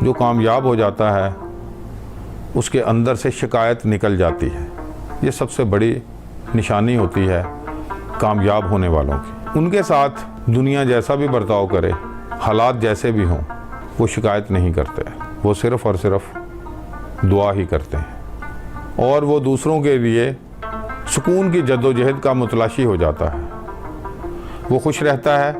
جو کامیاب ہو جاتا ہے اس کے اندر سے شکایت نکل جاتی ہے۔ یہ سب سے بڑی نشانی ہوتی ہے کامیاب ہونے والوں کی۔ ان کے ساتھ دنیا جیسا بھی برتاؤ کرے، حالات جیسے بھی ہوں، وہ شکایت نہیں کرتے، وہ صرف اور صرف دعا ہی کرتے ہیں، اور وہ دوسروں کے لیے سکون کی جد و جہد کا متلاشی ہو جاتا ہے۔ وہ خوش رہتا ہے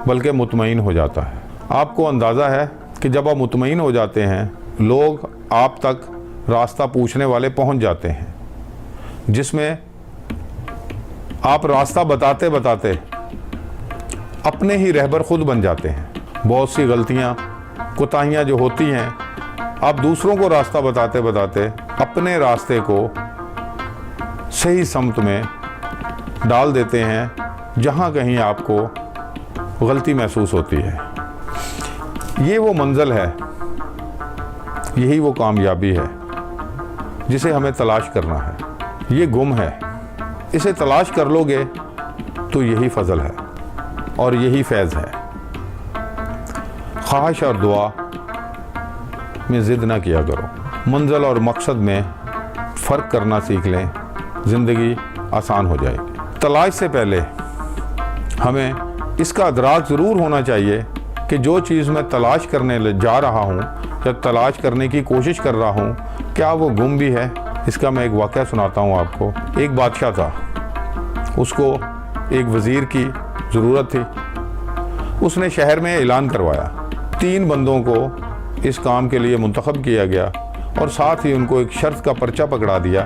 بلکہ مطمئن ہو جاتا ہے۔ آپ کو اندازہ ہے کہ جب آپ مطمئن ہو جاتے ہیں، لوگ آپ تک راستہ پوچھنے والے پہنچ جاتے ہیں، جس میں آپ راستہ بتاتے بتاتے اپنے ہی رہبر خود بن جاتے ہیں۔ بہت سی غلطیاں، کوتاہیاں جو ہوتی ہیں، آپ دوسروں کو راستہ بتاتے بتاتے اپنے راستے کو صحیح سمت میں ڈال دیتے ہیں، جہاں کہیں آپ کو غلطی محسوس ہوتی ہے۔ یہ وہ منزل ہے، یہی وہ کامیابی ہے جسے ہمیں تلاش کرنا ہے۔ یہ گم ہے، اسے تلاش کر لو گے تو یہی فضل ہے اور یہی فیض ہے۔ خواہش اور دعا میں ضد نہ کیا کرو، منزل اور مقصد میں فرق کرنا سیکھ لیں، زندگی آسان ہو جائے گی۔ تلاش سے پہلے ہمیں اس کا ادراک ضرور ہونا چاہیے کہ جو چیز میں تلاش کرنے جا رہا ہوں یا تلاش کرنے کی کوشش کر رہا ہوں، کیا وہ گم بھی ہے؟ اس کا میں ایک واقعہ سناتا ہوں آپ کو۔ ایک بادشاہ تھا، اس کو ایک وزیر کی ضرورت تھی۔ اس نے شہر میں اعلان کروایا، 3 بندوں کو اس کام کے لیے منتخب کیا گیا، اور ساتھ ہی ان کو ایک شرط کا پرچہ پکڑا دیا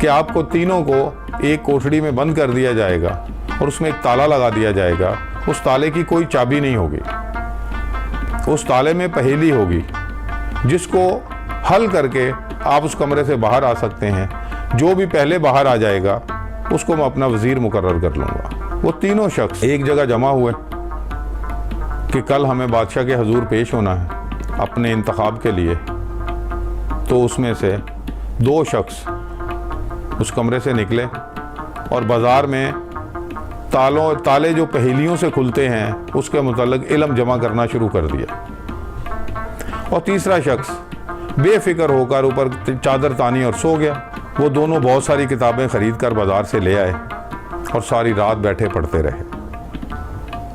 کہ آپ کو تینوں کو ایک کوٹھڑی میں بند کر دیا جائے گا اور اس میں ایک تالا لگا دیا جائے گا۔ اس تالے کی کوئی چابی نہیں ہوگی، اس تالے میں پہیلی ہوگی جس کو حل کر کے آپ اس کمرے سے باہر آ سکتے ہیں۔ جو بھی پہلے باہر آ جائے گا اس کو میں اپنا وزیر مقرر کر لوں گا۔ وہ تینوں شخص ایک جگہ جمع ہوئے کہ کل ہمیں بادشاہ کے حضور پیش ہونا ہے اپنے انتخاب کے لیے۔ تو اس میں سے 2 شخص اس کمرے سے نکلے اور بازار میں تالے جو پہیلیوں سے کھلتے ہیں اس کے متعلق علم جمع کرنا شروع کر دیا، اور تیسرا شخص بے فکر ہو کر اوپر چادر تانی اور سو گیا۔ وہ دونوں بہت ساری کتابیں خرید کر بازار سے لے آئے اور ساری رات بیٹھے پڑھتے رہے،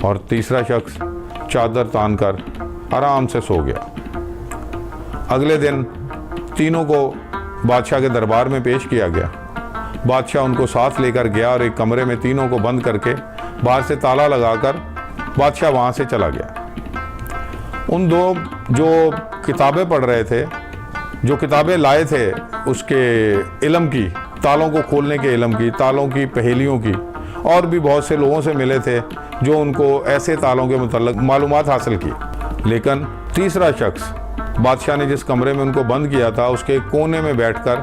اور تیسرا شخص چادر تان کر آرام سے سو گیا۔ اگلے دن تینوں کو بادشاہ کے دربار میں پیش کیا گیا۔ بادشاہ ان کو ساتھ لے کر گیا اور ایک کمرے میں تینوں کو بند کر کے باہر سے تالا لگا کر بادشاہ وہاں سے چلا گیا۔ ان 2 جو کتابیں پڑھ رہے تھے، جو کتابیں لائے تھے اس کے علم کی، تالوں کو کھولنے کے علم کی، تالوں کی پہیلیوں کی، اور بھی بہت سے لوگوں سے ملے تھے جو ان کو ایسے تالوں کے متعلق معلومات حاصل کی۔ لیکن تیسرا شخص، بادشاہ نے جس کمرے میں ان کو بند کیا تھا اس کے کونے میں بیٹھ کر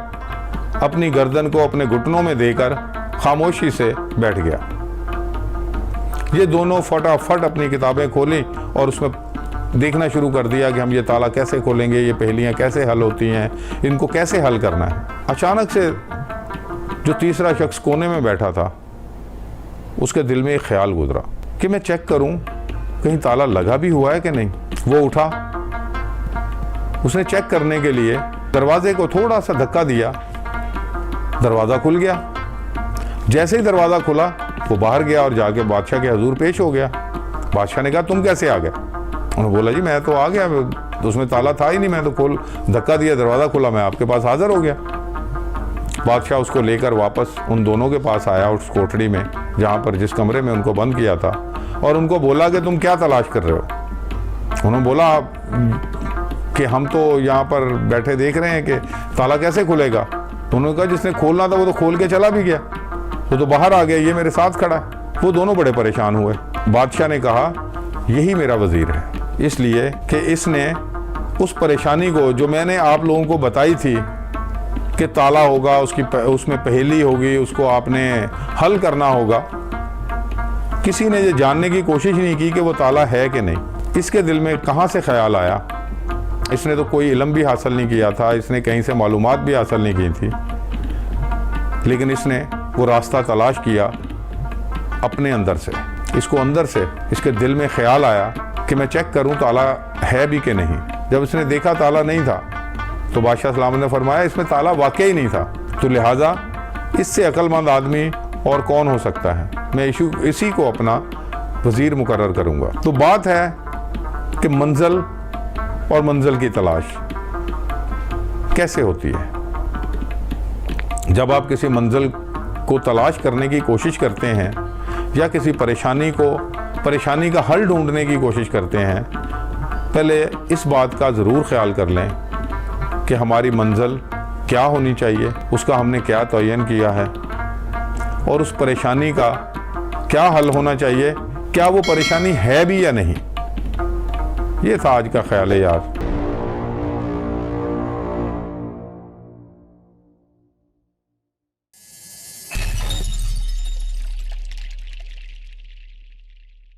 اپنی گردن کو اپنے گھٹنوں میں دے کر خاموشی سے بیٹھ گیا۔ یہ دونوں فٹافٹ اپنی کتابیں کھولیں اور اس میں دیکھنا شروع کر دیا کہ ہم یہ تالا کیسے کھولیں گے، یہ پہیلیاں کیسے حل ہوتی ہیں، ان کو کیسے حل کرنا ہے۔ اچانک سے جو تیسرا شخص کونے میں بیٹھا تھا اس کے دل میں ایک خیال گزرا کہ میں چیک کروں کہیں تالا لگا بھی ہوا ہے کہ نہیں۔ وہ اٹھا، اس نے چیک کرنے کے لیے دروازے کو تھوڑا سا دھکا دیا، دروازہ کھل گیا۔ جیسے ہی دروازہ کھلا وہ باہر گیا اور جا کے بادشاہ کے حضور پیش ہو گیا۔ بادشاہ نے کہا تم کیسے آ گئے؟ انہوں نے بولا جی میں تو آ گیا، اس میں تالا تھا ہی نہیں، میں تو دھکا دیا، دروازہ کھلا، میں آپ کے پاس حاضر ہو گیا۔ بادشاہ اس کو لے کر واپس ان دونوں کے پاس آیا اس کوٹھڑی میں جہاں پر جس کمرے میں ان کو بند کیا تھا، اور ان کو بولا کہ تم کیا تلاش کر رہے ہو؟ انہوں نے بولا کہ ہم تو یہاں پر بیٹھے دیکھ رہے ہیں کہ تالا کیسے کھلے گا۔ انہوں نے کہا جس نے کھولنا تھا وہ تو کھول کے چلا بھی گیا، وہ تو باہر آ گیا، یہ میرے ساتھ کھڑا ہے۔ وہ دونوں بڑے پریشان ہوئے۔ بادشاہ نے کہا یہی میرا وزیر ہے، اس لیے کہ اس نے اس پریشانی کو جو میں نے آپ لوگوں کو بتائی تھی کہ تالا ہوگا، اس میں پہیلی ہوگی، اس کو آپ نے حل کرنا ہوگا، کسی نے یہ جاننے کی کوشش نہیں کی کہ وہ تالا ہے کہ نہیں۔ اس کے دل میں کہاں سے خیال آیا؟ اس نے تو کوئی علم بھی حاصل نہیں کیا تھا، اس نے کہیں سے معلومات بھی حاصل نہیں کی تھی، لیکن اس نے وہ راستہ تلاش کیا اپنے اندر سے۔ اس کو اندر سے اس کے دل میں خیال آیا کہ میں چیک کروں تالا ہے بھی کہ نہیں۔ جب اس نے دیکھا تالا نہیں تھا تو بادشاہ سلامت نے فرمایا اس میں تالا واقعی نہیں تھا، تو لہٰذا اس سے عقل مند آدمی اور کون ہو سکتا ہے، میں اسی کو اپنا وزیر مقرر کروں گا۔ تو بات ہے کہ منزل اور منزل کی تلاش کیسے ہوتی ہے۔ جب آپ کسی منزل کو تلاش کرنے کی کوشش کرتے ہیں یا کسی پریشانی کا حل ڈھونڈنے کی کوشش کرتے ہیں، پہلے اس بات کا ضرور خیال کر لیں کہ ہماری منزل کیا ہونی چاہیے، اس کا ہم نے کیا تعین کیا ہے، اور اس پریشانی کا کیا حل ہونا چاہیے، کیا وہ پریشانی ہے بھی یا نہیں۔ یہ تھا آج کا خیال یار۔